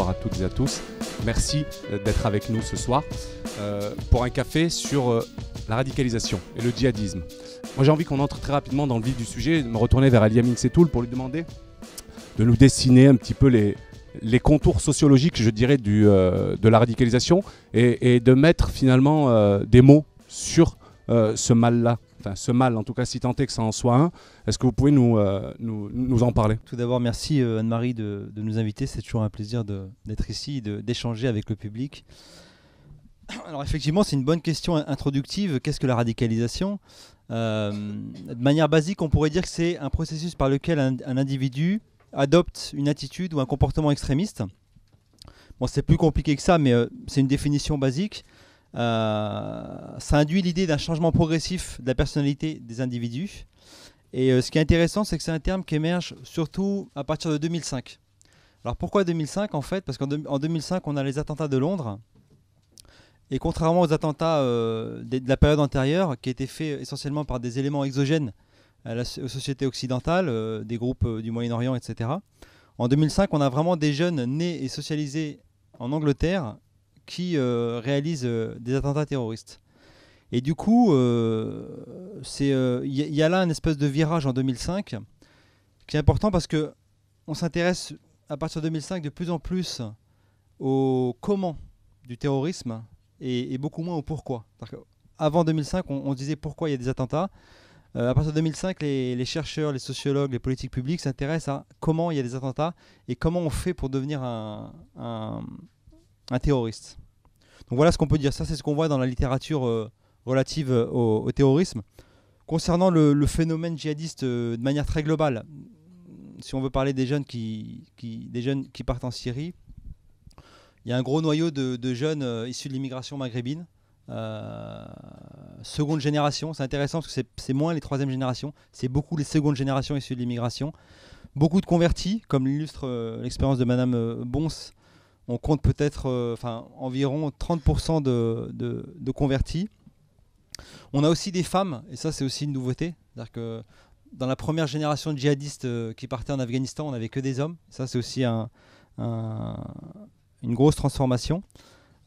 bonsoir à toutes et à tous. Merci d'être avec nous ce soir pour un café sur la radicalisation et le djihadisme. Moi j'ai envie qu'on entre très rapidement dans le vif du sujet, de me retourner vers Ali Amin Setoul pour lui demander de nous dessiner un petit peu les contours sociologiques, je dirais, de la radicalisation et de mettre finalement des mots sur ce mal-là. Enfin, ce mal, en tout cas, si tant est que ça en soit un. Est-ce que vous pouvez nous en parler ? Tout d'abord, merci Anne-Marie de nous inviter. C'est toujours un plaisir d'être ici, d'échanger avec le public. Alors effectivement, c'est une bonne question introductive. Qu'est-ce que la radicalisation ? De manière basique, on pourrait dire que c'est un processus par lequel un individu adopte une attitude ou un comportement extrémiste. Bon, c'est plus compliqué que ça, mais c'est une définition basique. Ça induit l'idée d'un changement progressif de la personnalité des individus. Et ce qui est intéressant, c'est que c'est un terme qui émerge surtout à partir de 2005. Alors pourquoi 2005 en fait ? Parce qu'en 2005, on a les attentats de Londres. Et contrairement aux attentats de la période antérieure, qui étaient faits essentiellement par des éléments exogènes aux sociétés occidentales, des groupes du Moyen-Orient, etc. En 2005, on a vraiment des jeunes nés et socialisés en Angleterre qui réalisent des attentats terroristes. Et du coup, il y a là une espèce de virage en 2005 qui est important parce qu'on s'intéresse à partir de 2005 de plus en plus au comment du terrorisme et beaucoup moins au pourquoi. Avant 2005, on disait pourquoi il y a des attentats. À partir de 2005, les chercheurs, les sociologues, les politiques publiques s'intéressent à comment il y a des attentats et comment on fait pour devenir un terroriste. Donc voilà ce qu'on peut dire. Ça, c'est ce qu'on voit dans la littérature relative au terrorisme. Concernant le phénomène djihadiste de manière très globale, si on veut parler des jeunes qui partent en Syrie, il y a un gros noyau de jeunes issus de l'immigration maghrébine, seconde génération. C'est intéressant parce que c'est moins les troisième générations, c'est beaucoup les secondes générations issues de l'immigration. Beaucoup de convertis, comme l'illustre l'expérience de Madame Bons. On compte peut-être environ 30% de convertis. On a aussi des femmes, et ça c'est aussi une nouveauté. C'est-à-dire que dans la première génération de djihadistes qui partaient en Afghanistan, on n'avait que des hommes. Ça c'est aussi une grosse transformation.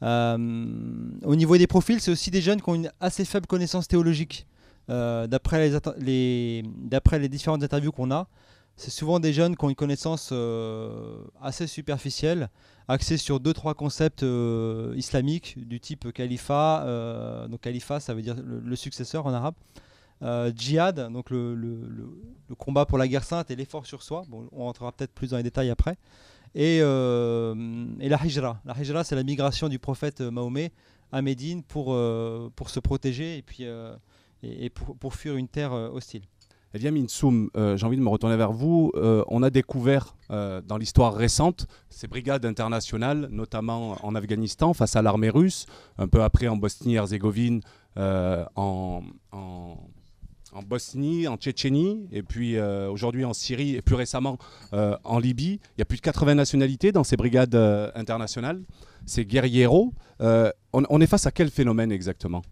Au niveau des profils, c'est aussi des jeunes qui ont une assez faible connaissance théologique. D'après les différentes interviews qu'on a, c'est souvent des jeunes qui ont une connaissance assez superficielle, axée sur 2-3 concepts islamiques du type califat. Donc califat, ça veut dire le successeur en arabe. Djihad, donc le combat pour la guerre sainte et l'effort sur soi. Bon, on rentrera peut-être plus dans les détails après. Et la hijra. La hijra, c'est la migration du prophète Mahomet à Médine pour se protéger et puis pour fuir une terre hostile. Elia Minsoum, j'ai envie de me retourner vers vous. On a découvert dans l'histoire récente ces brigades internationales, notamment en Afghanistan, face à l'armée russe, un peu après en Bosnie-Herzégovine, en Bosnie, en Tchétchénie, et puis aujourd'hui en Syrie, et plus récemment en Libye. Il y a plus de 80 nationalités dans ces brigades internationales, ces guerrieros. On est face à quel phénomène exactement ?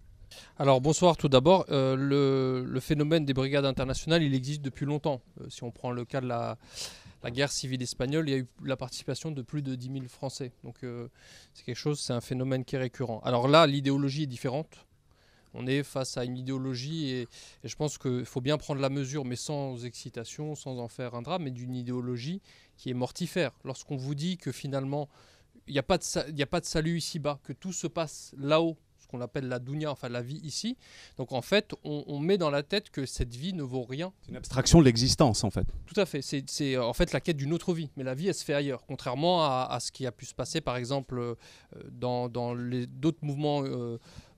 Alors bonsoir tout d'abord. Le phénomène des brigades internationales, il existe depuis longtemps. Si on prend le cas de la guerre civile espagnole, il y a eu la participation de plus de 10 000 Français. Donc c'est un phénomène qui est récurrent. Alors là, l'idéologie est différente. On est face à une idéologie et je pense qu'il faut bien prendre la mesure, mais sans excitation, sans en faire un drame, mais d'une idéologie qui est mortifère. Lorsqu'on vous dit que finalement, il n'y a pas de salut ici-bas, que tout se passe là-haut, qu'on appelle la dunya, enfin la vie ici. Donc en fait, on met dans la tête que cette vie ne vaut rien. C'est une abstraction de l'existence en fait. Tout à fait. C'est en fait la quête d'une autre vie. Mais la vie, elle se fait ailleurs. Contrairement à ce qui a pu se passer, par exemple, dans d'autres mouvements,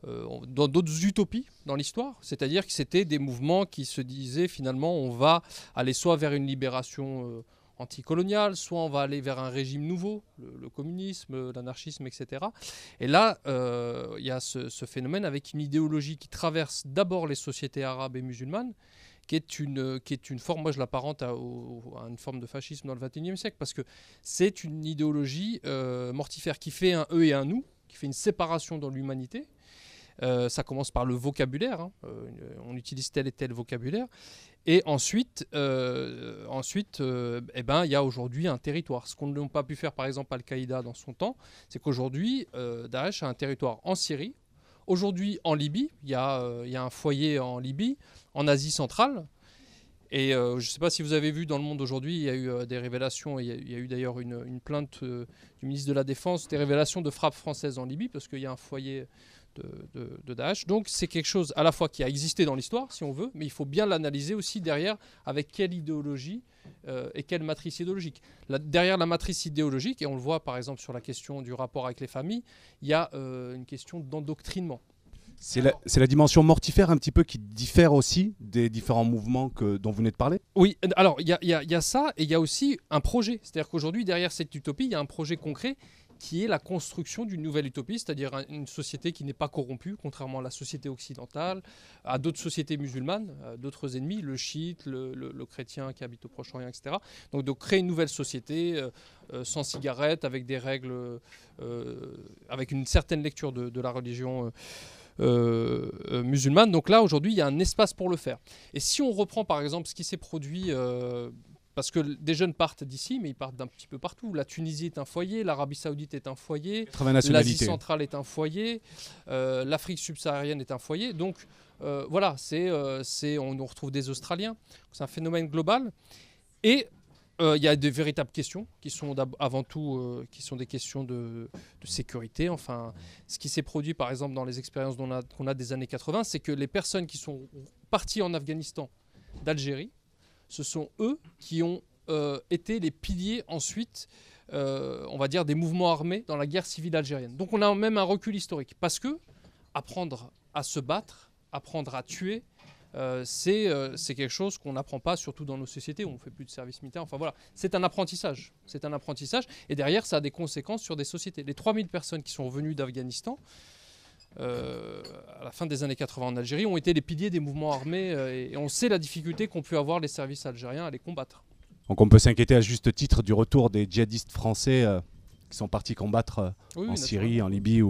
dans d'autres utopies dans l'histoire. C'est-à-dire que c'était des mouvements qui se disaient finalement, on va aller soit vers une libération anticoloniale, soit on va aller vers un régime nouveau, le communisme, l'anarchisme, etc. Et là, il y a ce phénomène avec une idéologie qui traverse d'abord les sociétés arabes et musulmanes, qui est une forme, moi je l'apparente à une forme de fascisme dans le XXIe siècle, parce que c'est une idéologie mortifère qui fait un eux et un nous, qui fait une séparation dans l'humanité, Ça commence par le vocabulaire, hein. On utilise tel et tel vocabulaire. Et ensuite, il y a aujourd'hui un territoire. Ce qu'on n'a pas pu faire, par exemple, Al-Qaïda dans son temps, c'est qu'aujourd'hui, Daesh a un territoire en Syrie. Aujourd'hui, en Libye, il y a un foyer en Libye, en Asie centrale. Et je ne sais pas si vous avez vu dans le monde aujourd'hui, il y a eu des révélations, il y a eu d'ailleurs une plainte du ministre de la Défense, des révélations de frappes françaises en Libye, parce qu'il y a un foyer de Daesh. Donc c'est quelque chose à la fois qui a existé dans l'histoire, si on veut, mais il faut bien l'analyser aussi derrière avec quelle idéologie et quelle matrice idéologique. Derrière la matrice idéologique, et on le voit par exemple sur la question du rapport avec les familles, il y a une question d'endoctrinement. C'est la dimension mortifère un petit peu qui diffère aussi des différents mouvements dont vous venez de parler. Oui, alors il y a ça, et il y a aussi un projet. C'est-à-dire qu'aujourd'hui, derrière cette utopie, il y a un projet concret qui est la construction d'une nouvelle utopie, c'est-à-dire une société qui n'est pas corrompue, contrairement à la société occidentale, à d'autres sociétés musulmanes, à d'autres ennemis, le chiite, le chrétien qui habite au Proche-Orient, etc. Donc de créer une nouvelle société sans cigarettes, avec des règles, avec une certaine lecture de la religion musulmane. Donc là, aujourd'hui, il y a un espace pour le faire. Et si on reprend par exemple ce qui s'est produit... parce que des jeunes partent d'ici, mais ils partent d'un petit peu partout. La Tunisie est un foyer, l'Arabie Saoudite est un foyer, l'Asie centrale est un foyer, l'Afrique subsaharienne est un foyer. Donc voilà, on retrouve des Australiens. C'est un phénomène global. Et il y a de véritables questions qui sont avant tout qui sont des questions de sécurité. Enfin, ce qui s'est produit par exemple dans les expériences qu'on a des années 80, c'est que les personnes qui sont parties en Afghanistan d'Algérie, ce sont eux qui ont été les piliers ensuite, on va dire, des mouvements armés dans la guerre civile algérienne. Donc on a même un recul historique. Parce que apprendre à se battre, apprendre à tuer, c'est quelque chose qu'on n'apprend pas, surtout dans nos sociétés où on ne fait plus de service militaire. Enfin voilà, c'est un apprentissage. C'est un apprentissage. Et derrière, ça a des conséquences sur des sociétés. Les 3000 personnes qui sont revenues d'Afghanistan, à la fin des années 80 en Algérie, ont été les piliers des mouvements armés et on sait la difficulté qu'ont pu avoir les services algériens à les combattre. Donc on peut s'inquiéter à juste titre du retour des djihadistes français qui sont partis combattre en Syrie, en Libye.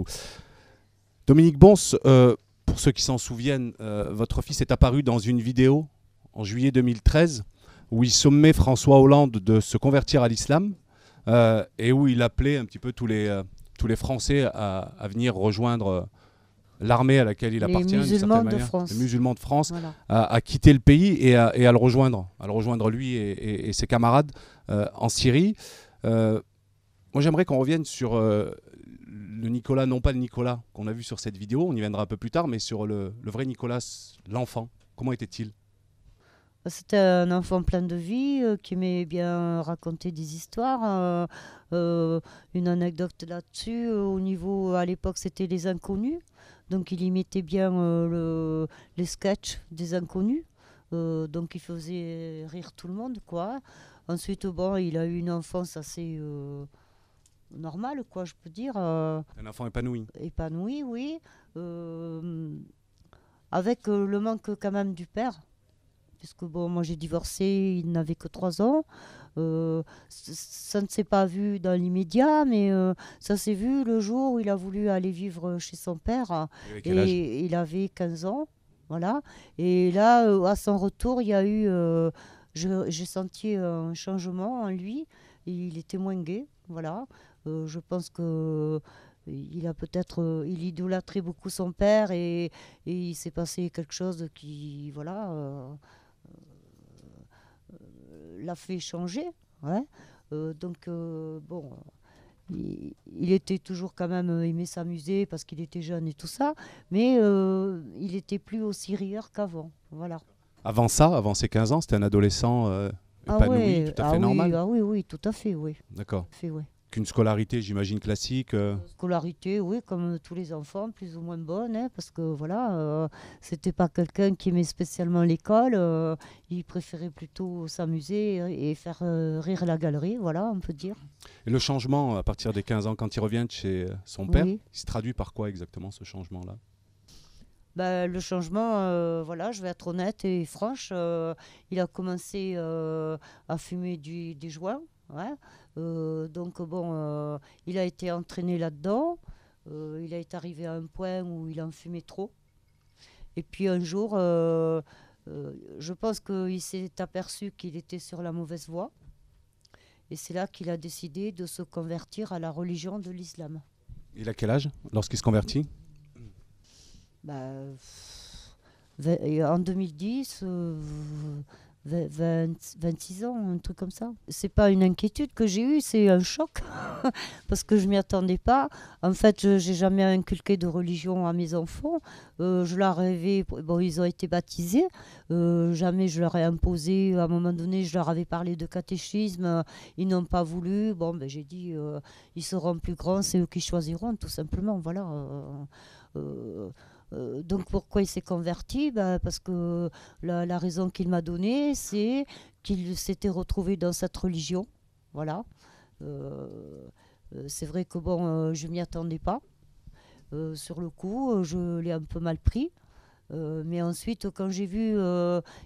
Dominique Bons, pour ceux qui s'en souviennent, votre fils est apparu dans une vidéo en juillet 2013 où il sommait François Hollande de se convertir à l'islam et où il appelait un petit peu tous les Français à venir rejoindre l'armée à laquelle il appartient, les musulmans de France, voilà. à quitter le pays et à le rejoindre lui et ses camarades en Syrie. Moi j'aimerais qu'on revienne sur le Nicolas, non pas le Nicolas qu'on a vu sur cette vidéo, on y viendra un peu plus tard, mais sur le vrai Nicolas, l'enfant. Comment était-il ? C'était un enfant plein de vie qui aimait bien raconter des histoires. Une anecdote là-dessus, au niveau, à l'époque, c'était Les Inconnus. Donc il imitait bien les sketchs des Inconnus. Donc il faisait rire tout le monde, quoi. Ensuite, bon, il a eu une enfance assez normale, quoi, je peux dire. Un enfant épanoui. Épanoui, oui. Avec le manque quand même du père. Puisque bon, moi j'ai divorcé, il n'avait que 3 ans. Ça ne s'est pas vu dans l'immédiat, mais ça s'est vu le jour où il a voulu aller vivre chez son père. Et il avait 15 ans, voilà. Et là, à son retour, il y a eu... j'ai senti un changement en lui. Il était moins gai, voilà. Je pense que... il idolâtrait beaucoup son père et il s'est passé quelque chose qui, voilà... l'a fait changer, ouais. Donc bon, il était toujours quand même aimé s'amuser parce qu'il était jeune et tout ça, mais il était plus aussi rieur qu'avant, voilà. Avant ça, avant ses 15 ans, c'était un adolescent épanoui, tout à fait normal. Oui, tout à fait, oui. D'accord. Fait, ouais. Qu'une scolarité, j'imagine, classique. Scolarité, oui, comme tous les enfants, plus ou moins bonne, hein, parce que voilà, c'était pas quelqu'un qui aimait spécialement l'école, il préférait plutôt s'amuser et faire rire la galerie, voilà, on peut dire. Et le changement, à partir des 15 ans, quand il revient de chez son père, oui. il se traduit par quoi exactement, ce changement-là ? Le changement, voilà, je vais être honnête et franche, il a commencé à fumer des joints, ouais. Donc bon, il a été entraîné là-dedans. Il est arrivé à un point où il en fumait trop. Et puis un jour, je pense qu'il s'est aperçu qu'il était sur la mauvaise voie. Et c'est là qu'il a décidé de se convertir à la religion de l'islam. Il a quel âge lorsqu'il se convertit? Bah, en 2010, 26 ans, un truc comme ça. C'est pas une inquiétude que j'ai eue, c'est un choc parce que je m'y attendais pas. En fait, j'ai jamais inculqué de religion à mes enfants. Je leur avais, bon, ils ont été baptisés. Jamais je leur ai imposé. À un moment donné, je leur avais parlé de catéchisme. Ils n'ont pas voulu. Bon, ben j'ai dit, ils seront plus grands, c'est eux qui choisiront, tout simplement. Voilà. Donc pourquoi il s'est converti? Parce que la raison qu'il m'a donnée, c'est qu'il s'était retrouvé dans cette religion. Voilà. C'est vrai que bon, je m'y attendais pas. Sur le coup, je l'ai un peu mal pris. Mais ensuite, quand j'ai vu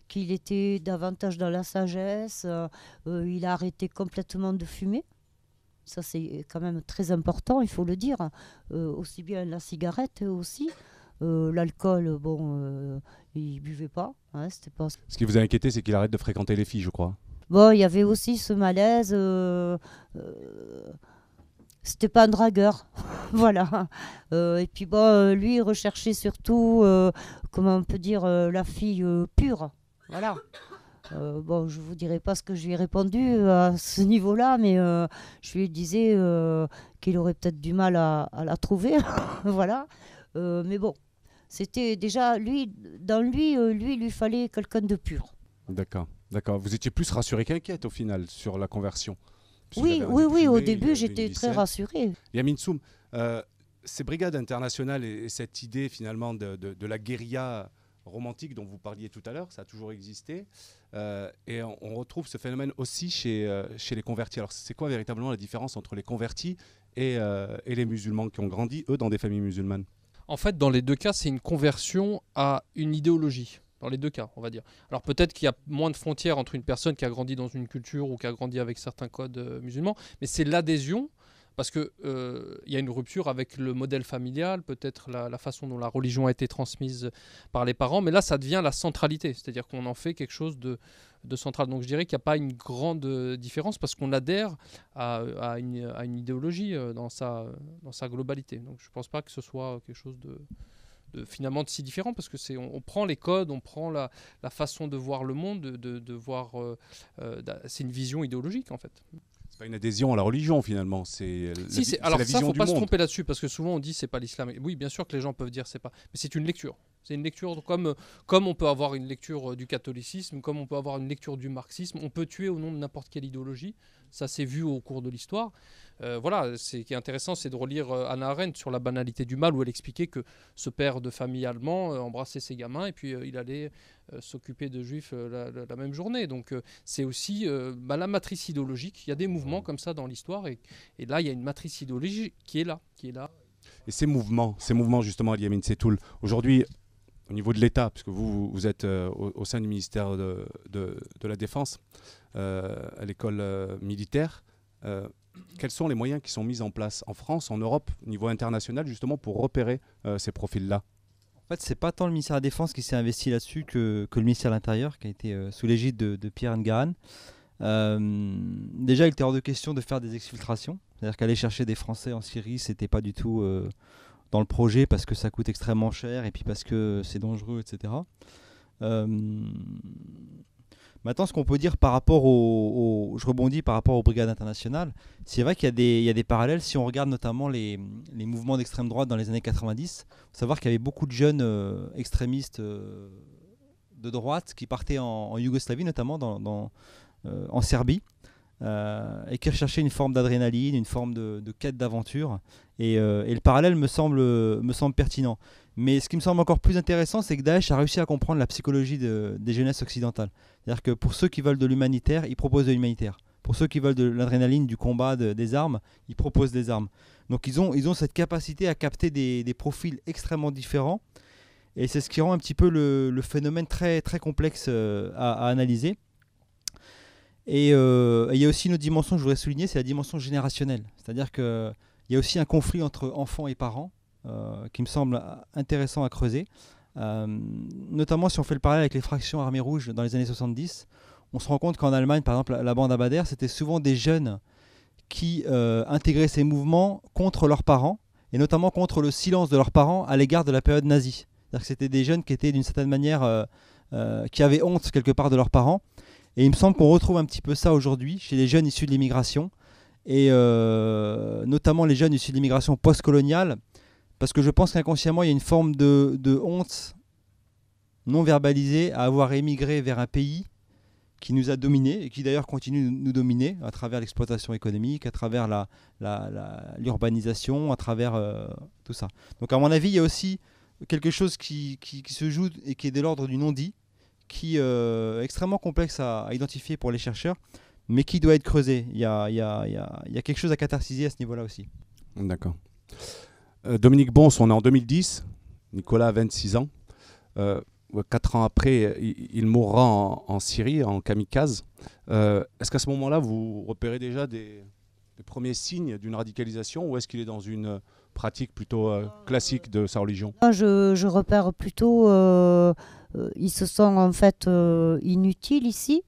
qu'il était davantage dans la sagesse, il a arrêté complètement de fumer. Ça, c'est quand même très important, il faut le dire. Aussi bien la cigarette aussi. L'alcool, bon, il buvait pas. Hein, c'était pas... Ce qui vous a inquiété, c'est qu'il arrête de fréquenter les filles, je crois. Bon, il y avait aussi ce malaise. C'était pas un dragueur. Voilà. Et puis bon, lui, il recherchait surtout, comment on peut dire, la fille pure. Voilà. Bon, je vous dirai pas ce que je lui ai répondu à ce niveau-là, mais je lui disais qu'il aurait peut-être du mal à la trouver. Voilà. Mais bon. C'était déjà, lui, dans lui, il lui fallait quelqu'un de pur. D'accord, d'accord. Vous étiez plus rassuré qu'inquiète au final sur la conversion? Oui, au début, j'étais très rassurée. Yamine Soum, ces brigades internationales et cette idée finalement de la guérilla romantique dont vous parliez tout à l'heure, ça a toujours existé. Et on retrouve ce phénomène aussi chez les convertis. Alors c'est quoi véritablement la différence entre les convertis et les musulmans qui ont grandi, eux, dans des familles musulmanes? En fait, dans les deux cas, c'est une conversion à une idéologie. Dans les deux cas, on va dire. Alors peut-être qu'il y a moins de frontières entre une personne qui a grandi dans une culture ou qui a grandi avec certains codes musulmans, mais c'est l'adhésion, parce qu'il y a une rupture avec le modèle familial, peut-être la façon dont la religion a été transmise par les parents, mais là, ça devient la centralité, c'est-à-dire qu'on en fait quelque chose de central. Donc je dirais qu'il n'y a pas une grande différence parce qu'on adhère à une idéologie dans sa globalité. Donc je ne pense pas que ce soit quelque chose finalement de si différent parce que on prend les codes, on prend la façon de voir le monde, de voir, c'est une vision idéologique en fait. C'est pas une adhésion à la religion finalement, c'est alors la ça, vision faut du pas monde. Se tromper là-dessus parce que souvent on dit c'est pas l'islam. Oui, bien sûr que les gens peuvent dire c'est pas, mais c'est une lecture. C'est une lecture comme on peut avoir une lecture du catholicisme, comme on peut avoir une lecture du marxisme. On peut tuer au nom de n'importe quelle idéologie. Ça s'est vu au cours de l'histoire. Voilà, ce qui est intéressant, c'est de relire Hannah Arendt sur la banalité du mal, où elle expliquait que ce père de famille allemand embrassait ses gamins et puis il allait s'occuper de juifs la même journée. Donc c'est aussi la matrice idéologique. Il y a des mouvements comme ça dans l'histoire et là, il y a une matrice idéologique qui est là. Et ces mouvements justement, Yamine Setoul, aujourd'hui, au niveau de l'État, puisque vous êtes au sein du ministère de la Défense, à l'école militaire, quels sont les moyens qui sont mis en place en France, en Europe, au niveau international, justement pour repérer ces profils-là? En fait, c'est pas tant le ministère de la Défense qui s'est investi là-dessus que le ministère de l'Intérieur, qui a été sous l'égide de Pierre Ngaran. Déjà, il était hors de question de faire des exfiltrations. C'est-à-dire qu'aller chercher des Français en Syrie, c'était pas du tout dans le projet parce que ça coûte extrêmement cher et puis parce que c'est dangereux, etc. Maintenant, ce qu'on peut dire par rapport je rebondis par rapport aux brigades internationales, c'est vrai qu'il y a des parallèles. Si on regarde notamment les mouvements d'extrême droite dans les années 90, il faut savoir qu'il y avait beaucoup de jeunes extrémistes de droite qui partaient en Yougoslavie, notamment en Serbie, et qui recherchaient une forme d'adrénaline, une forme de quête d'aventure. Et le parallèle me semble pertinent. Mais ce qui me semble encore plus intéressant, c'est que Daesh a réussi à comprendre la psychologie des jeunesses occidentales. C'est-à-dire que pour ceux qui veulent de l'humanitaire, ils proposent de l'humanitaire. Pour ceux qui veulent de l'adrénaline, du combat, des armes, ils proposent des armes. Donc ils ont cette capacité à capter des profils extrêmement différents. Et c'est ce qui rend un petit peu le phénomène très, très complexe à analyser. Et il y a aussi une autre dimension que je voudrais souligner, c'est la dimension générationnelle. C'est-à-dire qu'il Il y a aussi un conflit entre enfants et parents qui me semble intéressant à creuser. Notamment si on fait le parallèle avec les fractions armées rouges dans les années 70, on se rend compte qu'en Allemagne, par exemple, la bande Abadère, c'était souvent des jeunes qui intégraient ces mouvements contre leurs parents, et notamment contre le silence de leurs parents à l'égard de la période nazie. C'est-à-dire que c'était des jeunes qui étaient d'une certaine manière, qui avaient honte quelque part de leurs parents. Et il me semble qu'on retrouve un petit peu ça aujourd'hui chez les jeunes issus de l'immigration, et notamment les jeunes issus de l'immigration post-coloniale, parce que je pense qu'inconsciemment, il y a une forme de honte non verbalisée à avoir émigré vers un pays qui nous a dominés et qui d'ailleurs continue de nous dominer à travers l'exploitation économique, à travers l'urbanisation, à travers tout ça. Donc à mon avis, il y a aussi quelque chose qui se joue et qui est de l'ordre du non-dit, qui est extrêmement complexe à identifier pour les chercheurs, mais qui doit être creusé. Il y a quelque chose à catharsiser à ce niveau-là aussi. D'accord. Dominique Bons, on est en 2010, Nicolas a 26 ans. 4 ans après, il mourra en Syrie, en kamikaze. Est-ce qu'à ce moment-là, vous repérez déjà des premiers signes d'une radicalisation, ou est-ce qu'il est dans une pratique plutôt classique de sa religion? Je repère plutôt, ils se sont en fait inutiles ici.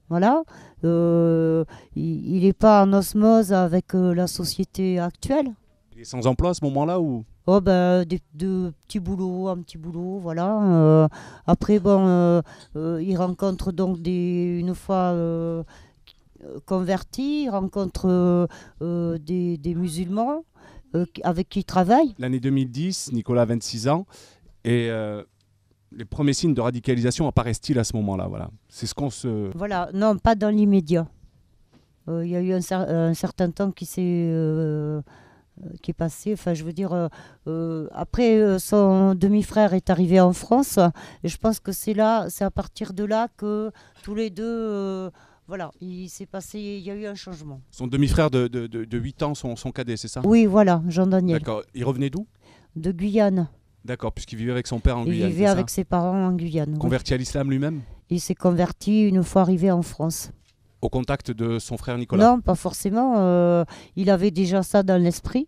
Voilà. Il n'est pas en osmose avec la société actuelle. Il est sans emploi à ce moment-là ou... Oh ben, de petits boulots, un petit boulot, voilà. Après, bon, il rencontre donc une fois convertis, il rencontre des musulmans avec qui il travaille. L'année 2010, Nicolas a 26 ans, et les premiers signes de radicalisation apparaissent-ils à ce moment-là? Voilà. C'est ce qu'on se... Voilà, non, pas dans l'immédiat. Il y a eu un certain temps qui est passé, enfin je veux dire, après son demi-frère est arrivé en France, et je pense que c'est à partir de là que tous les deux, voilà, il y a eu un changement. Son demi-frère de 8 ans, son cadet, c'est ça? Oui, voilà, Jean-Daniel. D'accord, il revenait d'où? De Guyane. D'accord, puisqu'il vivait avec son père en Il Guyane. vivait avec ses parents en Guyane. Converti à l'islam lui-même? Il s'est converti une fois arrivé en France. Au contact de son frère Nicolas? Non, pas forcément. Il avait déjà ça dans l'esprit.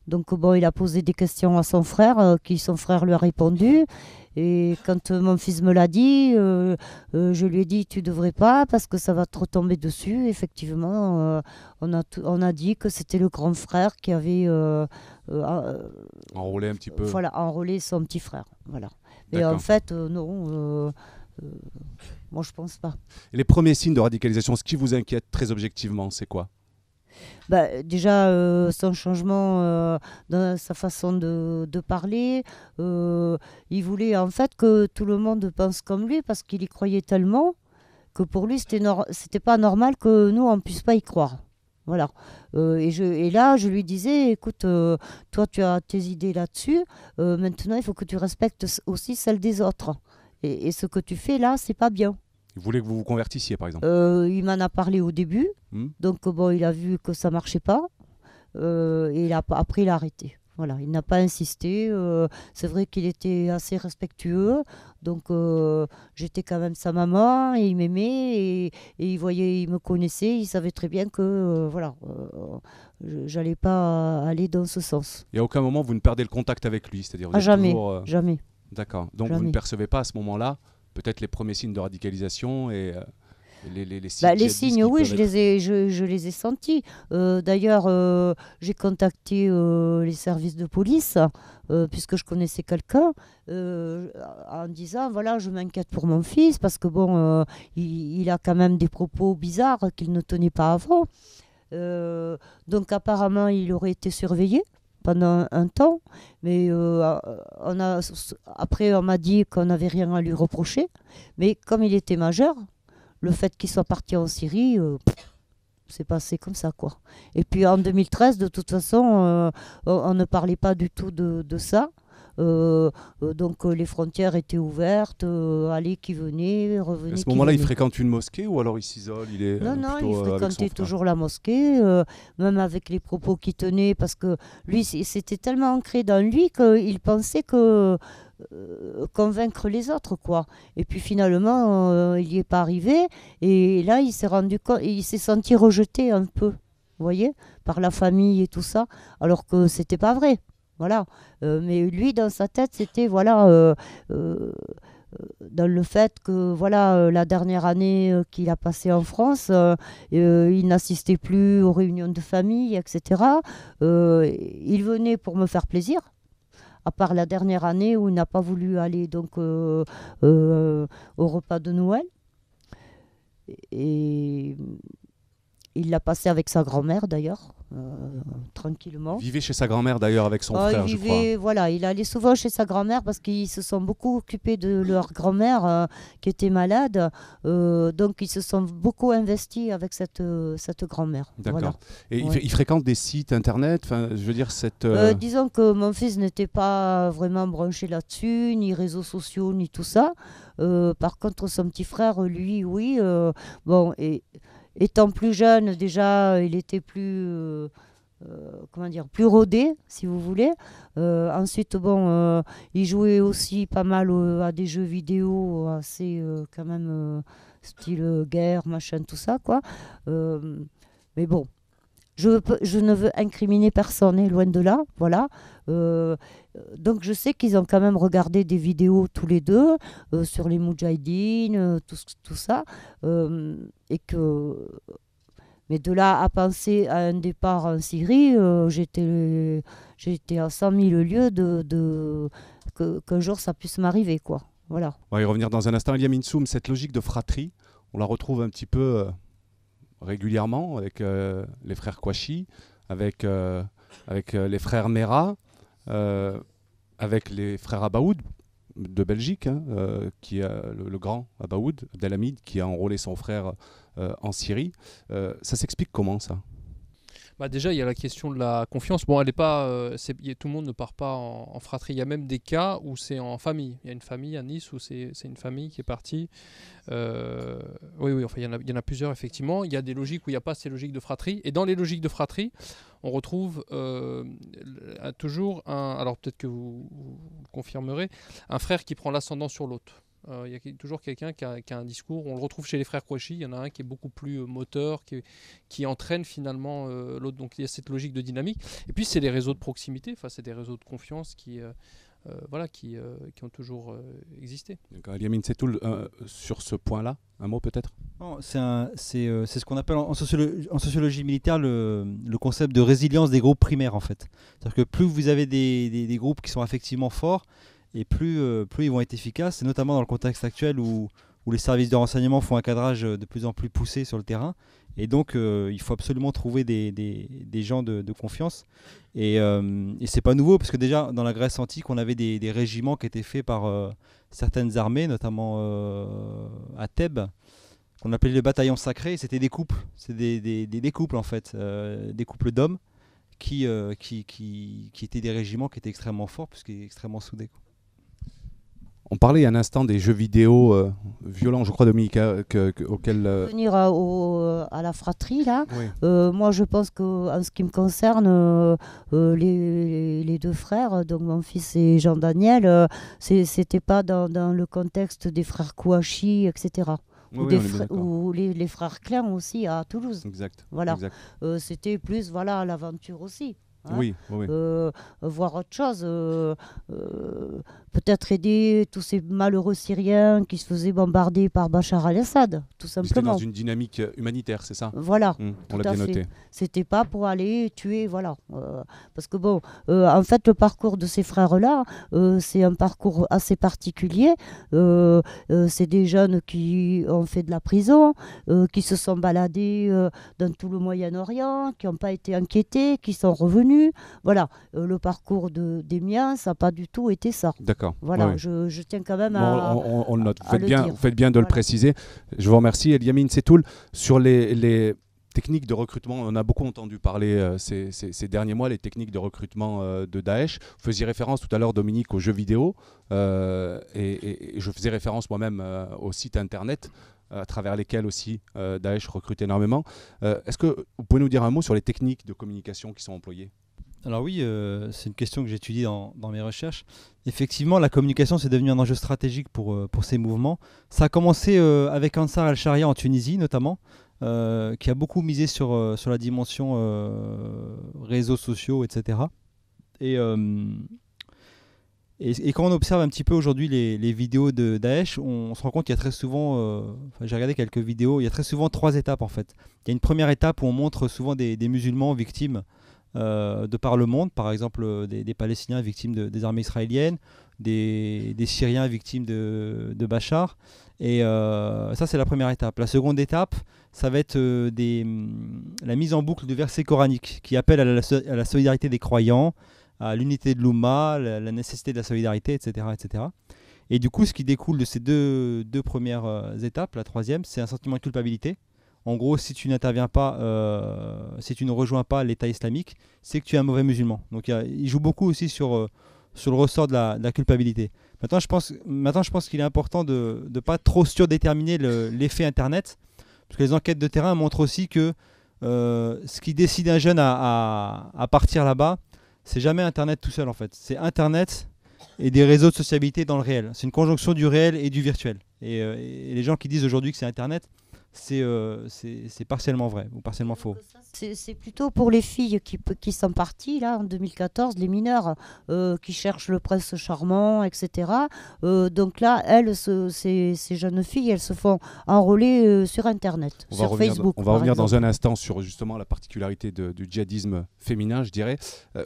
Donc bon, il a posé des questions à son frère, son frère lui a répondu. Et quand mon fils me l'a dit, je lui ai dit tu devrais pas parce que ça va te retomber dessus. Effectivement, on a dit que c'était le grand frère qui avait enrôlé un petit peu. Voilà, enrôlé son petit frère. Voilà. Mais en fait, non. Moi, je pense pas. Et les premiers signes de radicalisation, ce qui vous inquiète très objectivement, c'est quoi? Déjà, son changement dans sa façon de parler. Il voulait en fait que tout le monde pense comme lui parce qu'il y croyait tellement que pour lui, c'était pas normal que nous, on ne puisse pas y croire. Voilà. Et là, je lui disais, écoute, toi, tu as tes idées là-dessus. Maintenant, il faut que tu respectes aussi celles des autres. Et ce que tu fais là, c'est pas bien. Il voulait que vous vous convertissiez, par exemple? Il m'en a parlé au début. Donc, bon, il a vu que ça marchait pas. Et après, il a arrêté. Voilà, il n'a pas insisté. C'est vrai qu'il était assez respectueux. Donc, j'étais quand même sa maman et il m'aimait. Et il me connaissait. Il savait très bien que, voilà, j'allais pas aller dans ce sens. Et à aucun moment, vous ne perdez le contact avec lui? C'est-à-dire, vous êtes jamais, toujours, jamais. D'accord. Donc, jamais. Vous ne percevez pas à ce moment-là peut-être les premiers signes de radicalisation et les signes? Les signes, oui, je les ai sentis. D'ailleurs, j'ai contacté les services de police, puisque je connaissais quelqu'un, en disant, voilà, je m'inquiète pour mon fils, parce que bon, il a quand même des propos bizarres qu'il ne tenait pas avant. Donc apparemment, il aurait été surveillé pendant un temps, mais après on m'a dit qu'on n'avait rien à lui reprocher, mais comme il était majeur, le fait qu'il soit parti en Syrie, c'est passé comme ça, quoi. Et puis en 2013, de toute façon, on ne parlait pas du tout de ça. Donc les frontières étaient ouvertes, allez qui venait, revenez. À ce moment-là, il fréquente une mosquée ou alors il s'isole? Non, il fréquentait toujours la mosquée, même avec les propos qu'il tenait, parce que lui, c'était tellement ancré dans lui qu'il pensait que convaincre les autres, quoi. Et puis finalement, il n'y est pas arrivé, et là, il s'est senti rejeté un peu. vous voyez, par la famille et tout ça, alors que c'était pas vrai. Voilà. Mais lui, dans sa tête, c'était voilà, dans le fait que voilà, la dernière année qu'il a passée en France, il n'assistait plus aux réunions de famille, etc. Il venait pour me faire plaisir. À part la dernière année où il n'a pas voulu aller donc au repas de Noël. Et il l'a passé avec sa grand-mère d'ailleurs, tranquillement. Il vivait chez sa grand-mère d'ailleurs avec son frère, je crois. Voilà, il allait souvent chez sa grand-mère parce qu'ils se sont beaucoup occupés de leur grand-mère qui était malade. Donc ils se sont beaucoup investis avec cette grand-mère. D'accord. Voilà. Et Ouais. il fréquente des sites internet, je veux dire cette... Disons que mon fils n'était pas vraiment branché là-dessus, ni réseaux sociaux, ni tout ça. Par contre, son petit frère, lui, oui. Bon, et étant plus jeune, déjà, il était plus, comment dire, plus rodé, si vous voulez. Ensuite, bon, il jouait aussi pas mal à des jeux vidéo assez, quand même, style guerre, machin, tout ça, quoi. Mais bon. Je ne veux incriminer personne, hein, loin de là, voilà. Donc je sais qu'ils ont quand même regardé des vidéos tous les deux sur les Moudjahidines, tout ça, et que, mais de là à penser à un départ en Syrie, j'étais à 100 000 lieues qu'un jour ça puisse m'arriver, quoi. Voilà. On va y revenir dans un instant. Eliam Insoum, cette logique de fratrie, on la retrouve un petit peu régulièrement avec les frères Kouachi, avec les frères Mera, avec les frères Abaoud de Belgique, hein, qui le grand Abaoud Abdelhamid qui a enrôlé son frère en Syrie. Ça s'explique comment ça? Bah déjà, il y a la question de la confiance. Bon, elle est pas, tout le monde ne part pas en fratrie. Il y a même des cas où c'est en famille. Il y a une famille à Nice où c'est une famille qui est partie. Oui, enfin, il y en a plusieurs, effectivement. Il y a des logiques où il n'y a pas ces logiques de fratrie. Et dans les logiques de fratrie, on retrouve toujours alors peut-être que vous confirmerez, un frère qui prend l'ascendant sur l'autre. Il y a toujours quelqu'un qui a un discours. On le retrouve chez les frères Kouachi. Il y en a un qui est beaucoup plus moteur, qui entraîne finalement l'autre. Donc il y a cette logique de dynamique. Et puis c'est les réseaux de proximité. Enfin, c'est des réseaux de confiance qui ont toujours existé. Eliam Insoum, sur ce point-là, un mot peut-être? C'est ce qu'on appelle en sociologie militaire le concept de résilience des groupes primaires, en fait. C'est-à-dire que plus vous avez des groupes qui sont affectivement forts, et plus ils vont être efficaces, et notamment dans le contexte actuel où les services de renseignement font un cadrage de plus en plus poussé sur le terrain. Et donc, il faut absolument trouver des gens de confiance. Et c'est pas nouveau, parce que déjà, dans la Grèce antique, on avait des régiments qui étaient faits par certaines armées, notamment à Thèbes, qu'on appelait les bataillons sacrés. C'était des couples, des couples en fait, des couples d'hommes qui étaient des régiments qui étaient extrêmement forts, puisqu'ils étaient extrêmement soudés, quoi. On parlait il y a un instant des jeux vidéo violents, je crois, Dominique, auxquels... Venir à la fratrie, là, Oui. moi je pense qu'en ce qui me concerne, les deux frères, donc mon fils et Jean-Daniel, c'était pas dans le contexte des frères Kouachi, etc. Oui, Ou, oui, des on est bien d'accord. ou les frères Klein aussi à Toulouse. Exact. Voilà. Exact. C'était plus voilà, l'aventure aussi. Hein. Oui, oui, oui. Voir autre chose, peut-être aider tous ces malheureux Syriens qui se faisaient bombarder par Bachar al-Assad, tout C'était simplement. dans une dynamique humanitaire, c'est ça? Voilà, On tout l'a à bien fait. noté. C'était pas pour aller tuer, voilà. Parce que bon, en fait, le parcours de ces frères-là, c'est un parcours assez particulier. C'est des jeunes qui ont fait de la prison, qui se sont baladés dans tout le Moyen-Orient, qui n'ont pas été inquiétés, qui sont revenus. Voilà, le parcours des miens, ça n'a pas du tout été ça. D'accord. Voilà, Ouais. je tiens quand même Bon, à... on le note. à le dire. Vous faites bien de le Voilà. préciser. Je vous remercie. Eliam Insoum, sur les techniques de recrutement, on a beaucoup entendu parler ces derniers mois, les techniques de recrutement de Daesh. Vous faisiez référence tout à l'heure, Dominique, aux jeux vidéo, et je faisais référence moi-même aux sites internet à travers lesquels aussi Daesh recrute énormément. Est-ce que vous pouvez nous dire un mot sur les techniques de communication qui sont employées? Alors oui, c'est une question que j'étudie dans mes recherches. Effectivement, la communication, c'est devenu un enjeu stratégique pour ces mouvements. Ça a commencé avec Ansar al-Sharia en Tunisie, notamment, qui a beaucoup misé sur la dimension réseaux sociaux, etc. Et quand on observe un petit peu aujourd'hui les vidéos de Daesh, on se rend compte qu'il y a très souvent, j'ai regardé quelques vidéos, il y a très souvent 3 étapes en fait. Il y a une première étape où on montre souvent des musulmans victimes de par le monde, par exemple des Palestiniens victimes des armées israéliennes, des Syriens victimes de Bachar. Et ça, c'est la première étape. La seconde étape, ça va être la mise en boucle de versets coraniques qui appellent à la solidarité des croyants, à l'unité de l'Oumma, la nécessité de la solidarité, etc., etc. Et du coup, ce qui découle de ces deux premières étapes, la troisième, c'est un sentiment de culpabilité. En gros, si tu n'interviens pas, si tu ne rejoins pas l'État islamique, c'est que tu es un mauvais musulman. Donc il joue beaucoup aussi sur le ressort de la culpabilité. Maintenant, je pense qu'il est important de ne pas trop surdéterminer l'effet Internet, parce que les enquêtes de terrain montrent aussi que ce qui décide un jeune à partir là-bas, c'est jamais Internet tout seul en fait. C'est Internet et des réseaux de sociabilité dans le réel. C'est une conjonction du réel et du virtuel. Et les gens qui disent aujourd'hui que c'est Internet, c'est partiellement vrai ou partiellement faux. C'est plutôt pour les filles qui sont parties là en 2014, les mineurs qui cherchent le prince charmant, etc. Donc là, ces jeunes filles, elles se font enrôler sur Internet, sur Facebook. On va revenir dans un instant sur justement la particularité du djihadisme féminin, je dirais.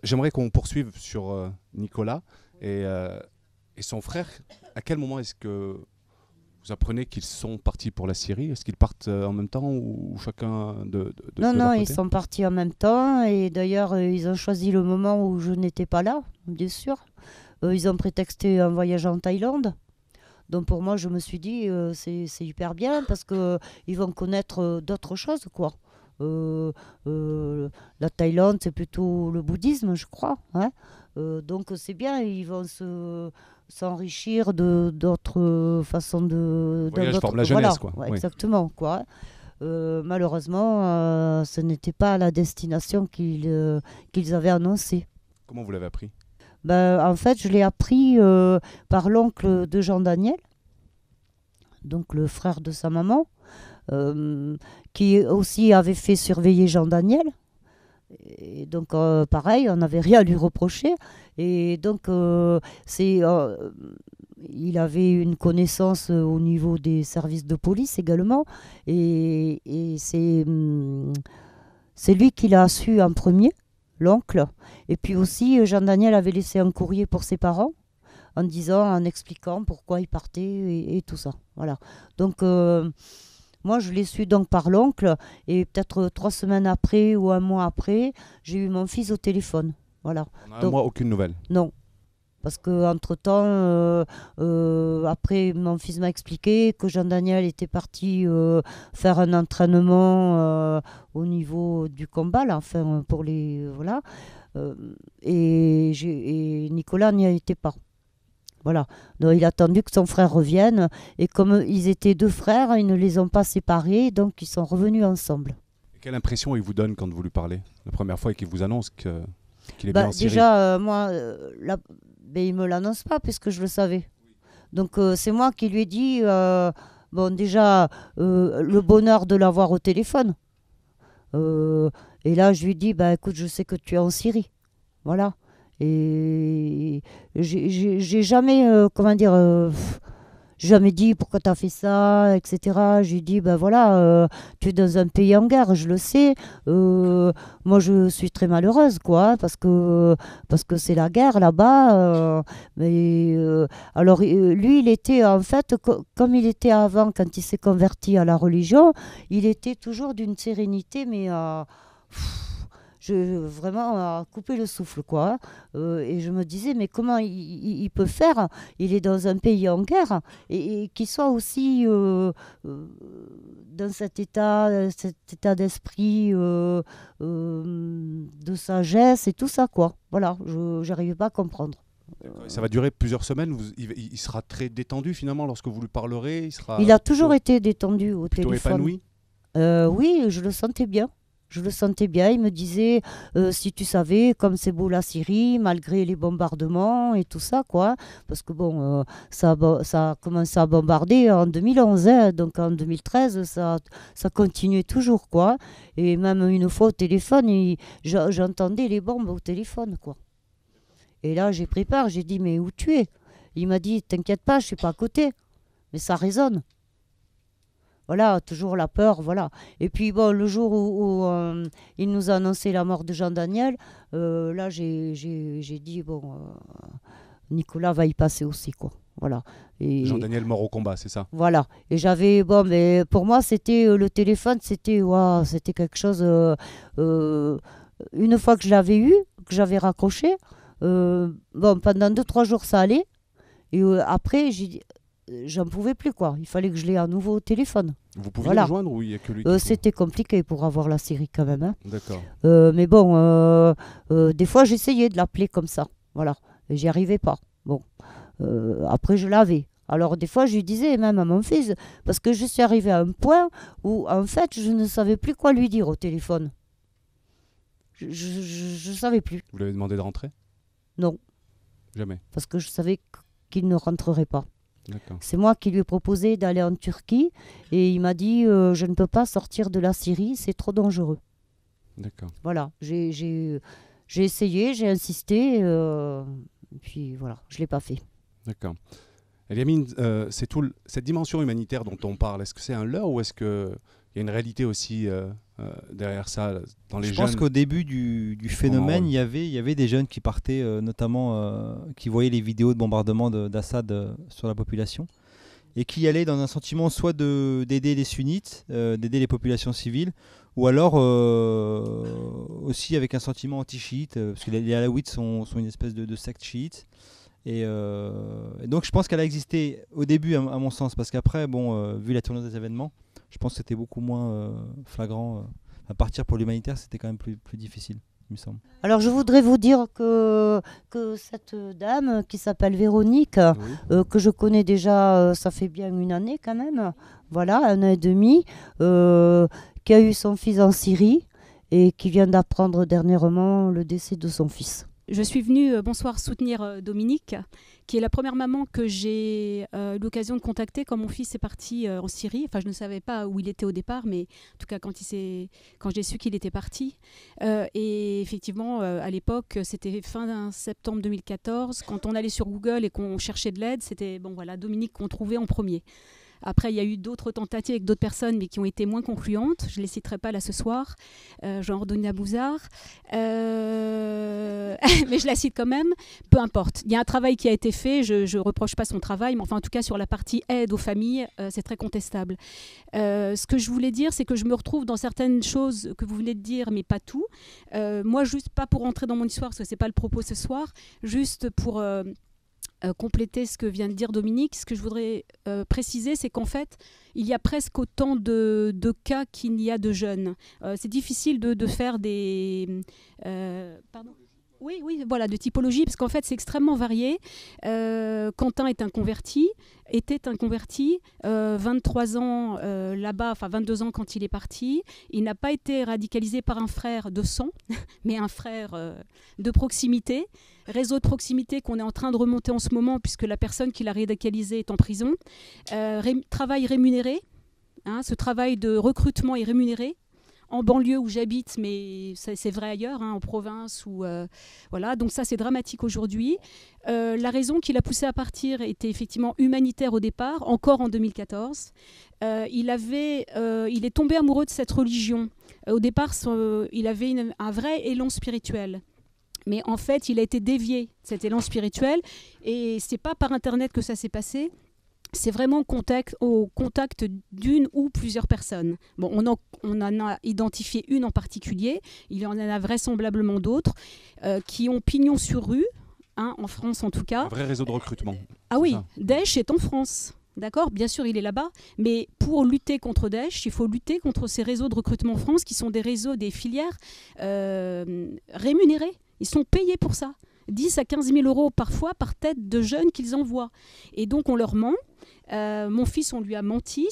J'aimerais qu'on poursuive sur Nicolas et son frère. À quel moment est-ce que vous apprenez qu'ils sont partis pour la Syrie? Est-ce qu'ils partent en même temps ou chacun de Non, leur côté? ils sont partis en même temps. Et d'ailleurs, ils ont choisi le moment où je n'étais pas là, bien sûr. Ils ont prétexté un voyage en Thaïlande. Donc pour moi, je me suis dit, c'est hyper bien parce qu'ils vont connaître d'autres choses, quoi. La Thaïlande, c'est plutôt le bouddhisme, je crois. Hein. Donc c'est bien, ils vont s'enrichir d'autres façons de... Voyage forme la jeunesse, quoi. Ouais, Oui. exactement, quoi. Malheureusement, ce n'était pas la destination qu'ils avaient annoncée. Comment vous l'avez appris? En fait, je l'ai appris par l'oncle de Jean Daniel, donc le frère de sa maman, qui aussi avait fait surveiller Jean Daniel. Et donc, pareil, on n'avait rien à lui reprocher. Et donc, il avait une connaissance au niveau des services de police également. Et c'est lui qui l'a su en premier, l'oncle. Et puis aussi, Jean Daniel avait laissé un courrier pour ses parents en expliquant pourquoi il partait et tout ça. Voilà. Donc, moi, je l'ai su donc par l'oncle, et peut-être 3 semaines après ou un mois après, j'ai eu mon fils au téléphone. Voilà. On a un mois, aucune nouvelle. Non. Parce qu'entre-temps, après, mon fils m'a expliqué que Jean-Daniel était parti faire un entraînement au niveau du combat, là, enfin, pour les... voilà. Et Nicolas n'y était pas. Voilà. Donc, il a attendu que son frère revienne. Et comme ils étaient 2 frères, ils ne les ont pas séparés. Donc, ils sont revenus ensemble. Et quelle impression il vous donne quand vous lui parlez la première fois et qu'il vous annonce qu'il est bien en Syrie? Déjà, moi, il ne me l'annonce pas puisque je le savais. Donc, c'est moi qui lui ai dit, déjà, le bonheur de l'avoir au téléphone. Et là, je lui ai dit, écoute, je sais que tu es en Syrie. Voilà. Et j'ai jamais, jamais dit pourquoi tu as fait ça, etc. J'ai dit, tu es dans un pays en guerre, je le sais. Moi, je suis très malheureuse, quoi, parce que c'est la guerre là-bas. Alors, lui, il était, en fait, comme il était avant, quand il s'est converti à la religion, il était toujours d'une sérénité, mais... vraiment à couper le souffle, quoi. Et je me disais, mais comment il peut faire? Il est dans un pays en guerre et qu'il soit aussi dans cet état d'esprit de sagesse et tout ça, quoi. Voilà, je n'arrivais pas à comprendre. Ça va durer plusieurs semaines. Il sera très détendu finalement lorsque vous lui parlerez. Il a toujours été détendu au plutôt téléphone. Épanoui. Oui, je le sentais bien. Je le sentais bien. Il me disait, si tu savais comme c'est beau la Syrie, malgré les bombardements et tout ça, quoi. Parce que bon, ça a commencé à bombarder en 2011, hein, donc en 2013, ça continuait toujours, quoi. Et même une fois au téléphone, j'entendais les bombes au téléphone, quoi. Et là, j'ai pris peur. J'ai dit, mais où tu es? Il m'a dit, t'inquiète pas, je suis pas à côté. Mais ça résonne. Voilà, toujours la peur, voilà. Et puis bon, le jour où il nous a annoncé la mort de Jean Daniel, là j'ai dit, bon, Nicolas va y passer aussi, quoi. Voilà. Et, Jean Daniel mort au combat, c'est ça? Voilà. Et j'avais, bon, mais pour moi, c'était le téléphone, c'était c'était quelque chose. Une fois que je l'avais eu, que j'avais raccroché, bon, pendant 2-3 jours, ça allait. Et après, j'ai dit, j'en pouvais plus, quoi. Il fallait que je l'ai à nouveau au téléphone. Vous pouviez le joindre ou il n'y a que lui C'était compliqué pour avoir la série quand même. Hein. D'accord. Mais bon, des fois j'essayais de l'appeler comme ça. Voilà. Et j'y arrivais pas. Bon. Après je l'avais. Alors des fois je lui disais même à mon fils, parce que je suis arrivée à un point où en fait je ne savais plus quoi lui dire au téléphone. Je savais plus. Vous lui avez demandé de rentrer? Non. Jamais. Parce que je savais qu'il ne rentrerait pas. C'est moi qui lui ai proposé d'aller en Turquie et il m'a dit je ne peux pas sortir de la Syrie, c'est trop dangereux. D'accord. Voilà, j'ai essayé, j'ai insisté, puis voilà, je ne l'ai pas fait. D'accord. Eliamine, c'est cette dimension humanitaire dont on parle, est-ce que c'est un leurre ou est-ce qu'il y a une réalité aussi derrière ça dans les jeunes? Je pense qu'au début du phénomène, il y avait des jeunes qui partaient, notamment qui voyaient les vidéos de bombardement d'Assad sur la population et qui allaient dans un sentiment soit d'aider les sunnites, d'aider les populations civiles, ou alors aussi avec un sentiment anti-chiite, parce que les alaouites sont une espèce de secte chiite. Et donc je pense qu'elle a existé au début à mon sens, parce qu'après, bon, vu la tournure des événements, je pense que c'était beaucoup moins flagrant. À partir pour l'humanitaire, c'était quand même plus difficile, il me semble. Alors je voudrais vous dire que cette dame qui s'appelle Véronique, oui. Que je connais déjà, ça fait bien une année quand même, voilà, 1 an et demi, qui a eu son fils en Syrie et qui vient d'apprendre dernièrement le décès de son fils. Je suis venue soutenir Dominique, qui est la première maman que j'ai eu l'occasion de contacter quand mon fils est parti en Syrie. Enfin, je ne savais pas où il était au départ, mais en tout cas quand j'ai su qu'il était parti. Et effectivement, à l'époque, c'était fin septembre 2014. Quand on allait sur Google et qu'on cherchait de l'aide, c'était Dominique qu'on trouvait en premier. Après, il y a eu d'autres tentatives avec d'autres personnes, mais qui ont été moins concluantes. Je ne les citerai pas là ce soir. Genre Donia Bouzard. Mais je la cite quand même. Peu importe. Il y a un travail qui a été fait. Je ne reproche pas son travail, mais enfin, en tout cas, sur la partie aide aux familles, c'est très contestable. Ce que je voulais dire, c'est que je me retrouve dans certaines choses que vous venez de dire, mais pas tout. Moi, juste pas pour rentrer dans mon histoire, parce que ce n'est pas le propos ce soir, juste pour... compléter ce que vient de dire Dominique, ce que je voudrais préciser, c'est qu'en fait, il y a presque autant de cas qu'il y a de jeunes. C'est difficile de faire des... pardon ? Oui, voilà, de typologie, parce qu'en fait, c'est extrêmement varié. Quentin était un converti, 23 ans là-bas, enfin 22 ans quand il est parti. Il n'a pas été radicalisé par un frère de sang, mais un frère de proximité. Réseau de proximité qu'on est en train de remonter en ce moment, puisque la personne qui l'a radicalisé est en prison. Travail rémunéré, hein, ce travail de recrutement est rémunéré. En banlieue où j'habite, mais c'est vrai ailleurs, hein, en province. Voilà. Donc ça, c'est dramatique aujourd'hui. La raison qui l'a poussé à partir était effectivement humanitaire au départ, encore en 2014. Il est tombé amoureux de cette religion. Au départ, il avait un vrai élan spirituel. Mais en fait, il a été dévié de cet élan spirituel. Et ce n'est pas par Internet que ça s'est passé. C'est vraiment au contact d'une ou plusieurs personnes. Bon, on en a identifié une en particulier. Il y en a vraisemblablement d'autres qui ont pignon sur rue, hein, en France en tout cas. Un vrai réseau de recrutement. Ah oui, Daesh est en France. D'accord, bien sûr, il est là-bas. Mais pour lutter contre Daesh, il faut lutter contre ces réseaux de recrutement en France qui sont des réseaux, des filières rémunérées. Ils sont payés pour ça. 10 à 15 000 euros parfois par tête de jeunes qu'ils envoient. Et donc on leur ment. Mon fils, on lui a menti,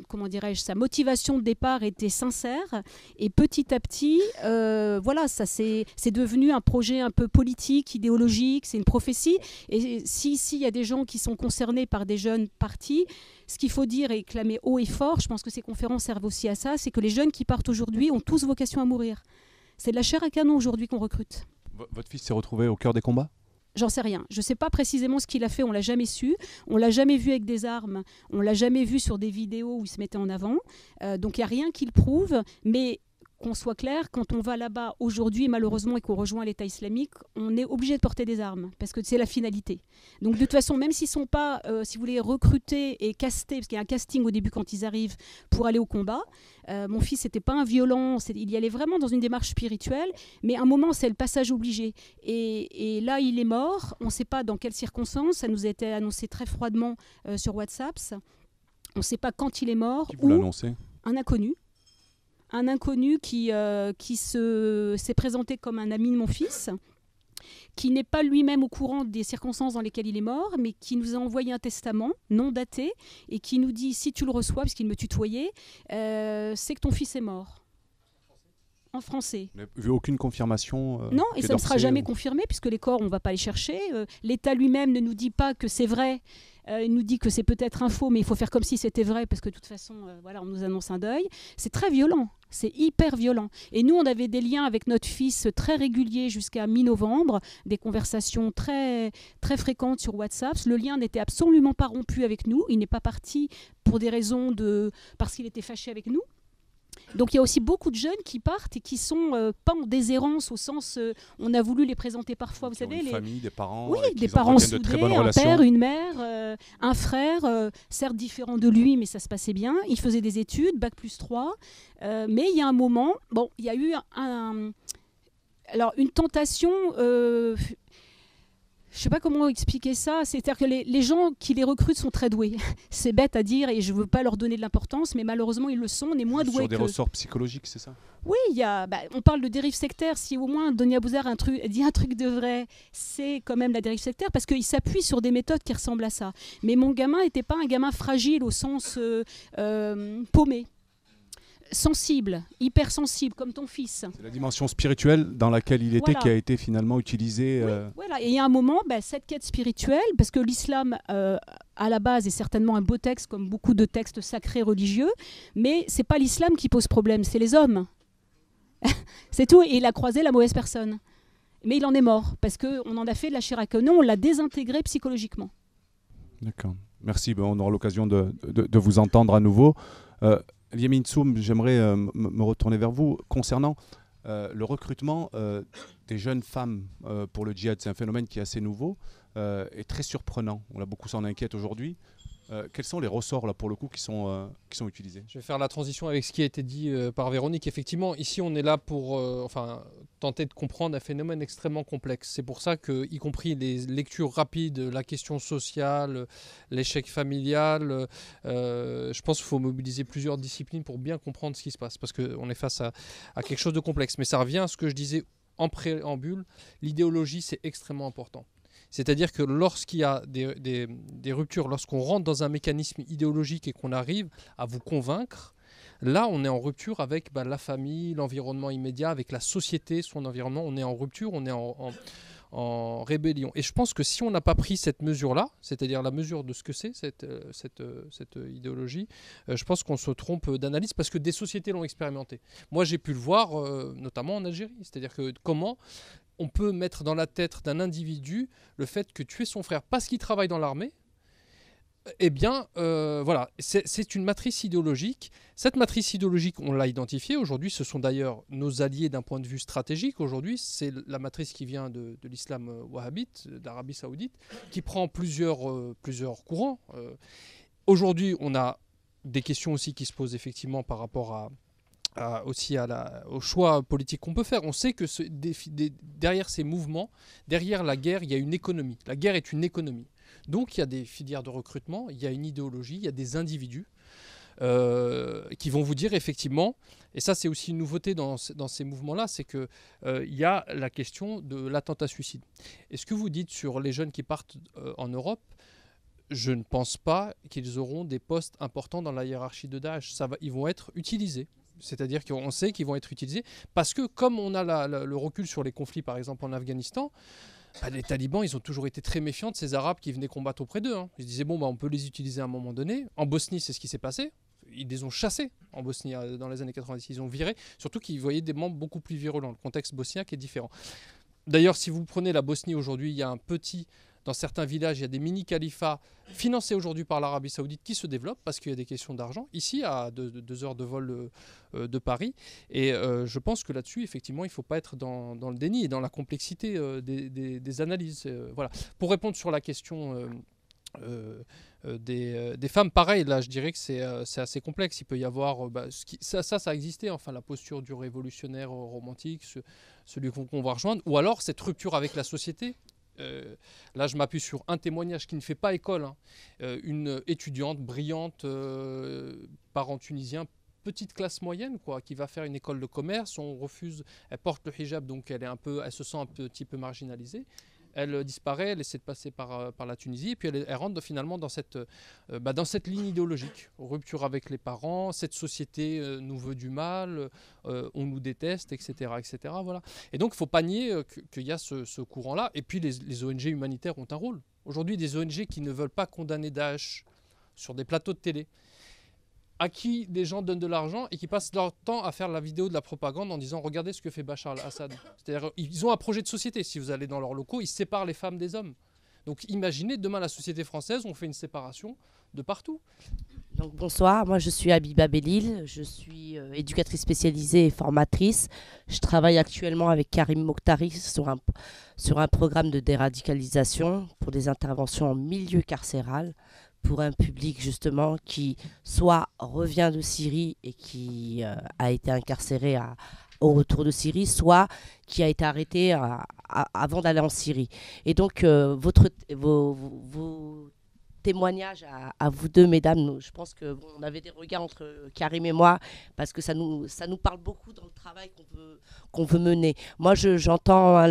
comment dirais-je, sa motivation de départ était sincère, et petit à petit, voilà, ça c'est devenu un projet un peu politique, idéologique, c'est une prophétie. Et si il y a des gens qui sont concernés par des jeunes partis, ce qu'il faut dire et clamer haut et fort, je pense que ces conférences servent aussi à ça, c'est que les jeunes qui partent aujourd'hui ont tous vocation à mourir. C'est de la chair à canon aujourd'hui qu'on recrute. Votre fils s'est retrouvé au cœur des combats ? J'en sais rien. Je ne sais pas précisément ce qu'il a fait, on ne l'a jamais su. On ne l'a jamais vu avec des armes, on ne l'a jamais vu sur des vidéos où il se mettait en avant. Donc il n'y a rien qui le prouve, mais qu'on soit clair, quand on va là-bas aujourd'hui, malheureusement, et qu'on rejoint l'État islamique, on est obligé de porter des armes, parce que c'est la finalité. Donc de toute façon, même s'ils ne sont pas, si vous voulez, recrutés et castés, parce qu'il y a un casting au début quand ils arrivent pour aller au combat, mon fils n'était pas un violent, il y allait vraiment dans une démarche spirituelle, mais à un moment, c'est le passage obligé. Et là, il est mort, on ne sait pas dans quelles circonstances, ça nous a été annoncé très froidement sur WhatsApp, on ne sait pas quand il est mort. Qui vous l'a annoncé ? Un inconnu. Un inconnu qui s'est présenté comme un ami de mon fils, qui n'est pas lui-même au courant des circonstances dans lesquelles il est mort, mais qui nous a envoyé un testament non daté et qui nous dit, si tu le reçois, puisqu'il me tutoyait, c'est que ton fils est mort. En français. Vous n'avez vu aucune confirmation Non, et ça ne sera jamais confirmé, puisque les corps, on ne va pas les chercher. L'État lui-même ne nous dit pas que c'est vrai. Il nous dit que c'est peut-être un faux, mais il faut faire comme si c'était vrai, parce que de toute façon, voilà, on nous annonce un deuil. C'est très violent, c'est hyper violent. Et nous, on avait des liens avec notre fils très réguliers jusqu'à mi-novembre, des conversations très, très fréquentes sur WhatsApp. Le lien n'était absolument pas rompu avec nous. Il n'est pas parti pour des raisons parce qu'il était fâché avec nous. Donc il y a aussi beaucoup de jeunes qui partent et qui sont pas en déshérence au sens on a voulu les présenter parfois, vous savez, une famille, des parents, oui, des parents soudés, un père, une mère, un frère, certes différent de lui, mais ça se passait bien. Il faisait des études, bac+3, mais il y a un moment, bon, il y a eu alors une tentation. Je ne sais pas comment expliquer ça, c'est-à-dire que les gens qui les recrutent sont très doués. C'est bête à dire et je ne veux pas leur donner de l'importance, mais malheureusement ils le sont, on est moins doués que... Sur des ressorts psychologiques, c'est ça ? Oui, on parle de dérive sectaire, si au moins Donia Bouzar dit un truc de vrai, c'est quand même la dérive sectaire, parce qu'il s'appuie sur des méthodes qui ressemblent à ça. Mais mon gamin n'était pas un gamin fragile au sens paumé. Sensible, hypersensible, comme ton fils. C'est la dimension spirituelle dans laquelle il était qui a été finalement utilisée. Oui, voilà. Et il y a un moment, cette quête spirituelle, parce que l'islam, à la base, est certainement un beau texte, comme beaucoup de textes sacrés religieux, mais c'est pas l'islam qui pose problème, c'est les hommes. C'est tout, et il a croisé la mauvaise personne. Mais il en est mort, parce qu'on en a fait de la chair à canon, on l'a désintégré psychologiquement. D'accord, merci, on aura l'occasion de vous entendre à nouveau. Yamine Soum, j'aimerais me retourner vers vous concernant le recrutement des jeunes femmes pour le djihad. C'est un phénomène qui est assez nouveau et très surprenant. Beaucoup s'en inquiètent aujourd'hui. Quels sont les ressorts là pour le coup qui sont utilisés ? Je vais faire la transition avec ce qui a été dit par Véronique. Effectivement, ici on est là pour tenter de comprendre un phénomène extrêmement complexe. C'est pour ça que, y compris les lectures rapides, la question sociale, l'échec familial, je pense qu'il faut mobiliser plusieurs disciplines pour bien comprendre ce qui se passe, parce qu'on est face à quelque chose de complexe. Mais ça revient à ce que je disais en préambule, l'idéologie c'est extrêmement important. C'est-à-dire que lorsqu'il y a des ruptures, lorsqu'on rentre dans un mécanisme idéologique et qu'on arrive à vous convaincre, là on est en rupture avec la famille, l'environnement immédiat, avec la société, son environnement, on est en rupture, on est en rébellion. Et je pense que si on n'a pas pris cette mesure-là, c'est-à-dire la mesure de ce que c'est, cette idéologie, je pense qu'on se trompe d'analyse parce que des sociétés l'ont expérimenté. Moi j'ai pu le voir notamment en Algérie, c'est-à-dire que comment on peut mettre dans la tête d'un individu le fait que tuer son frère parce qu'il travaille dans l'armée, eh bien, voilà, c'est une matrice idéologique. Cette matrice idéologique, on l'a identifiée. Aujourd'hui, ce sont d'ailleurs nos alliés d'un point de vue stratégique. Aujourd'hui, c'est la matrice qui vient de l'islam wahhabite, d'Arabie Saoudite, qui prend plusieurs courants. Aujourd'hui, on a des questions aussi qui se posent effectivement par rapport au choix politique qu'on peut faire. On sait que derrière ces mouvements, derrière la guerre, il y a une économie. La guerre est une économie. Donc il y a des filières de recrutement, il y a une idéologie, il y a des individus. qui vont vous dire effectivement, et ça c'est aussi une nouveauté dans ces mouvements-là, c'est qu'il y a la question de l'attentat suicide. Et ce que vous dites sur les jeunes qui partent en Europe, je ne pense pas qu'ils auront des postes importants dans la hiérarchie de Daesh. Ils vont être utilisés. C'est-à-dire qu'on sait qu'ils vont être utilisés parce que comme on a le recul sur les conflits, par exemple en Afghanistan, les talibans, ils ont toujours été très méfiants de ces Arabes qui venaient combattre auprès d'eux. Ils se disaient, bon, on peut les utiliser à un moment donné. En Bosnie, c'est ce qui s'est passé. Ils les ont chassés en Bosnie dans les années 90. Ils ont viré, surtout qu'ils voyaient des membres beaucoup plus virulents. Le contexte bosniaque est différent. D'ailleurs, si vous prenez la Bosnie aujourd'hui, il y a dans certains villages, il y a des mini-califats financés aujourd'hui par l'Arabie Saoudite qui se développent parce qu'il y a des questions d'argent. Ici, à 2 heures de vol de Paris. Et je pense que là-dessus, effectivement, il ne faut pas être dans le déni et dans la complexité des analyses. Voilà. Pour répondre sur la question des femmes, pareil, là, je dirais que c'est assez complexe. Il peut y avoir... ça a existé, enfin, la posture du révolutionnaire romantique, celui qu'on va rejoindre, ou alors cette rupture avec la société. Là, je m'appuie sur un témoignage qui ne fait pas école. Une étudiante brillante, parent tunisien, petite classe moyenne, qui va faire une école de commerce. On refuse, elle porte le hijab, donc elle se sent un petit peu marginalisée. Elle disparaît, elle essaie de passer par la Tunisie, et puis elle rentre finalement dans cette ligne idéologique. Rupture avec les parents, cette société nous veut du mal, on nous déteste, etc. etc. Voilà. Et donc il ne faut pas nier qu'il y a ce courant-là. Et puis les ONG humanitaires ont un rôle. Aujourd'hui, des ONG qui ne veulent pas condamner Daesh sur des plateaux de télé, à qui des gens donnent de l'argent et qui passent leur temps à faire la vidéo de la propagande en disant « Regardez ce que fait Bachar al-Assad ». C'est-à-dire ils ont un projet de société. Si vous allez dans leurs locaux, ils séparent les femmes des hommes. Donc imaginez, demain, la société française, on fait une séparation de partout. Donc, bonsoir, moi je suis Habiba Bellil, je suis éducatrice spécialisée et formatrice. Je travaille actuellement avec Karim Mokhtari sur un programme de déradicalisation pour des interventions en milieu carcéral, pour un public justement qui soit revient de Syrie et qui a été incarcéré au retour de Syrie, soit qui a été arrêté avant d'aller en Syrie. Et donc vos témoignages à vous deux, mesdames, je pense qu'on avait des regards entre Karim et moi, parce que ça nous parle beaucoup dans le travail qu'on veut mener. Moi, j'entends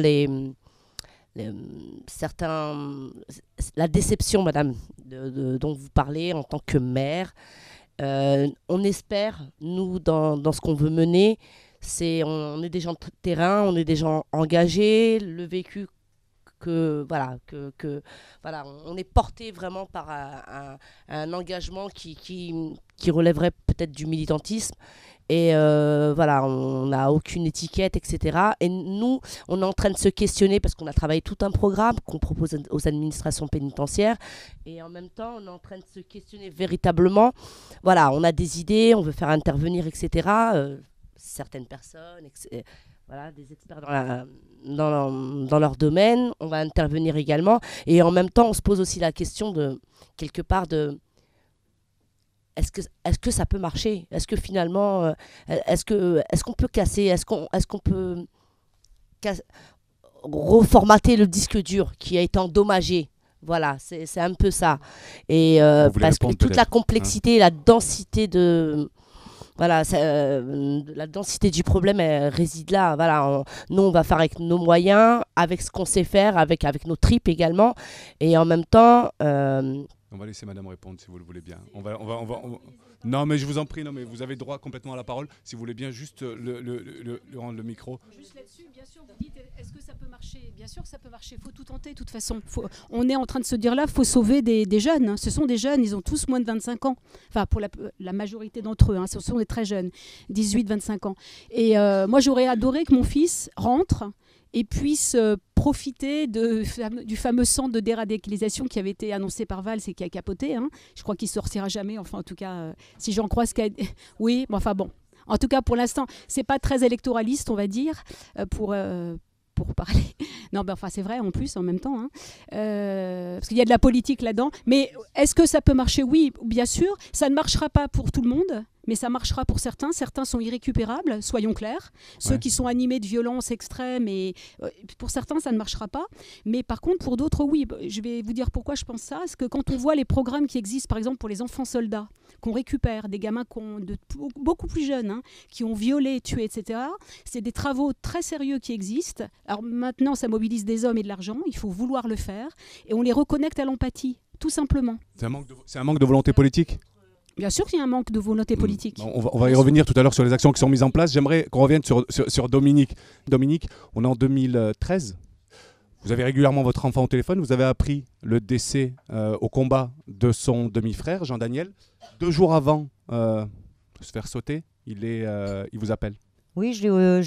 la déception, madame, dont vous parlez en tant que mère. On espère, nous, dans ce qu'on veut mener, on est des gens de terrain, on est des gens engagés, le vécu voilà, on est porté vraiment par un engagement qui relèverait peut-être du militantisme. Et voilà, on n'a aucune étiquette, etc. Et nous, on est en train de se questionner parce qu'on a travaillé tout un programme qu'on propose aux administrations pénitentiaires. Et en même temps, on est en train de se questionner véritablement. Voilà, on a des idées, on veut faire intervenir, etc. Certaines personnes, voilà, des experts dans leur domaine. On va intervenir également. Et en même temps, on se pose aussi la question quelque part de... Est-ce que ça peut marcher? Est-ce que finalement, est-ce qu'on peut casser? Est-ce qu'on peut reformater le disque dur qui a été endommagé? Voilà, c'est un peu ça. Et parce que toute la complexité, la densité la densité du problème réside là. Voilà, nous, on va faire avec nos moyens, avec ce qu'on sait faire, avec nos tripes également. Et en même temps... On va laisser madame répondre si vous le voulez bien. On va... Non, mais je vous en prie, vous avez droit complètement à la parole. Si vous voulez bien juste rendre le micro. Juste là-dessus, bien sûr, vous dites, est-ce que ça peut marcher? Bien sûr que ça peut marcher, il faut tout tenter de toute façon. On est en train de se dire là, il faut sauver des jeunes. Hein. Ce sont des jeunes, ils ont tous moins de 25 ans. Enfin, pour la majorité d'entre eux, hein, ce sont des très jeunes, 18-25 ans. Et moi, j'aurais adoré que mon fils rentre et puisse profiter du fameux centre de déradicalisation qui avait été annoncé par Valls et qui a capoté. Hein. Je crois qu'il ne sortira jamais, enfin en tout cas, si j'en crois ce qu'a... Oui, mais enfin bon. En tout cas, pour l'instant, ce n'est pas très électoraliste, on va dire, pour parler. Non, ben enfin c'est vrai en plus, en même temps. Hein. Parce qu'il y a de la politique là-dedans. Mais est-ce que ça peut marcher? Oui, bien sûr. Ça ne marchera pas pour tout le monde. mais ça marchera pour certains. Certains sont irrécupérables, soyons clairs. Ceux qui sont animés de violence extrême, et pour certains, ça ne marchera pas. Mais par contre, pour d'autres, oui. Je vais vous dire pourquoi je pense ça. Parce que quand on voit les programmes qui existent, par exemple, pour les enfants soldats, qu'on récupère, des gamins beaucoup plus jeunes, hein, qui ont violé, tué, etc., c'est des travaux très sérieux qui existent. Alors maintenant, ça mobilise des hommes et de l'argent. Il faut vouloir le faire. Et on les reconnecte à l'empathie, tout simplement. C'est un manque de volonté politique ? Bien sûr qu'il y a un manque de volonté politique. On va y revenir tout à l'heure sur les actions qui sont mises en place. J'aimerais qu'on revienne sur Dominique. Dominique, on est en 2013. Vous avez régulièrement votre enfant au téléphone. Vous avez appris le décès au combat de son demi-frère, Jean-Daniel. 2 jours avant de se faire sauter, il vous appelle. Oui, je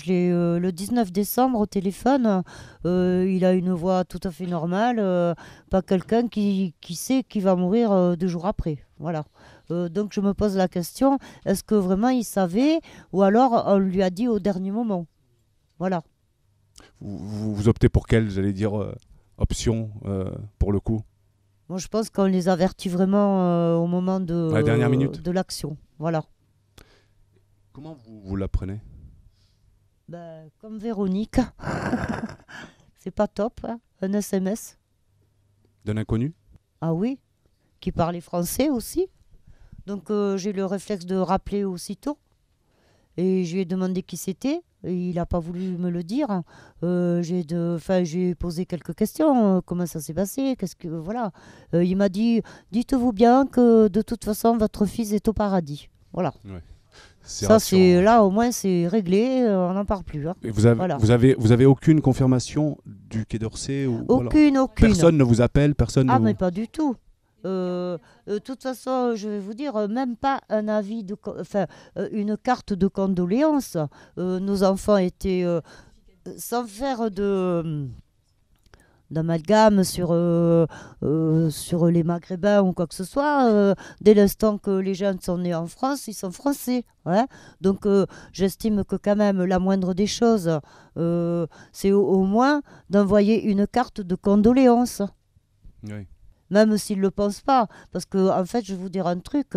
l'ai le 19 décembre au téléphone. Il a une voix tout à fait normale. Pas quelqu'un qui sait qu'il va mourir 2 jours après. Voilà. Donc je me pose la question, est-ce que vraiment il savait ou alors on lui a dit au dernier moment? Voilà. Vous optez pour quelle, j'allais dire, option pour le coup? Moi je pense qu'on les avertit vraiment au moment de la dernière minute de l'action. Voilà. Comment vous l'apprenez? Comme Véronique. C'est pas top, hein, un SMS. D'un inconnu? Ah oui, qui parlait français aussi. Donc j'ai le réflexe de rappeler aussitôt. Et je lui ai demandé qui c'était. Et il n'a pas voulu me le dire. J'ai posé quelques questions. Comment ça s'est passé? Voilà. Il m'a dit, dites-vous bien que de toute façon, votre fils est au paradis. Voilà. Ouais. Ça, là, au moins, c'est réglé. On n'en parle plus. Hein. Et vous avez aucune confirmation du Quai d'Orsay Aucune. Personne ne vous appelle, personne mais pas du tout. De toute façon, je vais vous dire, même pas un avis, une carte de condoléances. Nos enfants étaient, sans faire d'amalgame sur les Maghrébins ou quoi que ce soit, dès l'instant que les jeunes sont nés en France, ils sont français. Hein. Donc j'estime que quand même la moindre des choses, c'est au moins d'envoyer une carte de condoléances. Oui. Même s'ils ne le pensent pas. Parce que, en fait, je vais vous dire un truc,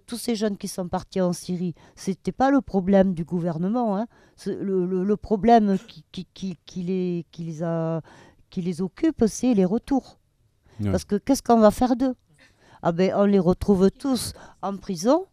tous ces jeunes qui sont partis en Syrie, ce n'était pas le problème du gouvernement. Hein. Le problème qui les occupe, c'est les retours. Ouais. Parce que qu'est-ce qu'on va faire d'eux? On les retrouve tous en prison.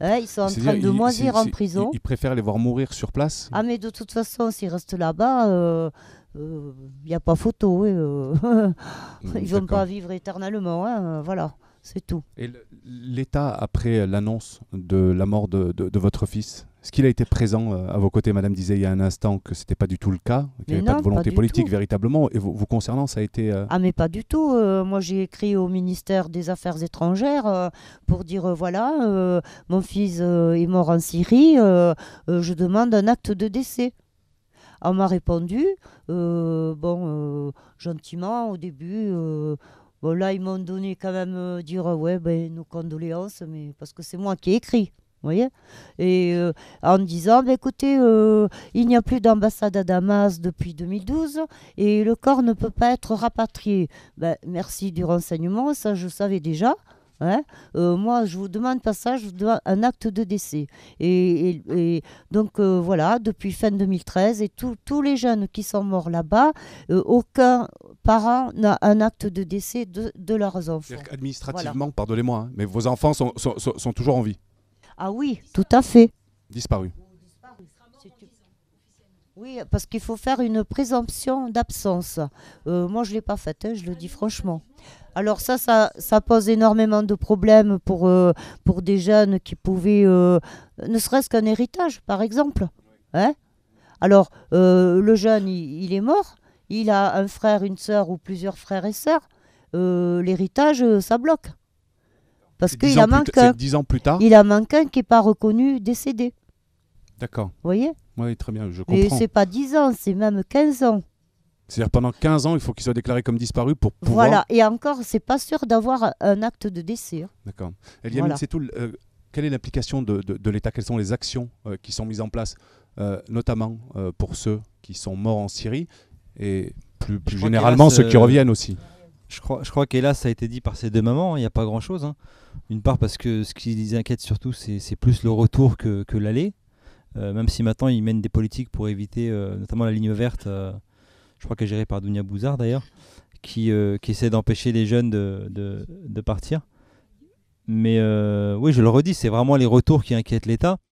Hein, ils sont en train de moisir en prison. Ils préfèrent les voir mourir sur place. Mais de toute façon, s'ils restent là-bas... il n'y a pas photo, ils ne vont pas vivre éternellement, hein, voilà, c'est tout. Et l'État, après l'annonce de la mort de votre fils, est-ce qu'il a été présent à vos côtés? Madame disait il y a un instant que ce n'était pas du tout le cas, qu'il n'y avait pas de volonté politique véritablement, et vous concernant, ça a été... mais pas du tout, moi j'ai écrit au ministère des Affaires étrangères pour dire voilà, mon fils est mort en Syrie, je demande un acte de décès. On m'a répondu, gentiment au début. Là, ils m'ont donné quand même dire nos condoléances, mais parce que c'est moi qui ai écrit, vous voyez. Et en disant, écoutez, il n'y a plus d'ambassade à Damas depuis 2012 et le corps ne peut pas être rapatrié. Merci du renseignement, ça je savais déjà. Hein, moi, je vous demande pas ça, je vous demande un acte de décès. Et donc, voilà, depuis fin 2013, et tous les jeunes qui sont morts là-bas, aucun parent n'a un acte de décès de leurs enfants. Administrativement, voilà. Pardonnez-moi, hein, mais vos enfants sont toujours en vie? Ah oui, tout à fait. Disparus. Oui, parce qu'il faut faire une présomption d'absence. Moi, je ne l'ai pas faite, hein, je le dis franchement. Alors ça pose énormément de problèmes pour des jeunes qui pouvaient, ne serait-ce qu'un héritage, par exemple. Hein? Alors, le jeune, il est mort, il a un frère, une sœur ou plusieurs frères et sœurs. L'héritage, ça bloque. Parce qu'il en manque un. 10 ans plus tard. Il en manque un qui n'est pas reconnu décédé. D'accord. Vous voyez? Oui, très bien, je comprends. Et c'est pas 10 ans, c'est même 15 ans. C'est-à-dire pendant 15 ans, il faut qu'il soit déclaré comme disparu pour pouvoir... Voilà, et encore, c'est pas sûr d'avoir un acte de décès. Hein. D'accord. Eliamine Setoul, quelle est l'application de l'État? Quelles sont les actions qui sont mises en place, notamment pour ceux qui sont morts en Syrie et plus généralement ceux qui reviennent aussi? Je crois qu'hélas, ça a été dit par ces deux mamans, il n'y a pas grand-chose. Hein. D'une part parce que ce qui les inquiète surtout, c'est plus le retour que l'aller. Même si maintenant, ils mènent des politiques pour éviter, notamment la ligne verte, je crois qu'elle est gérée par Dounia Bouzard d'ailleurs, qui essaie d'empêcher les jeunes de partir. Mais oui, je le redis, c'est vraiment les retours qui inquiètent l'État.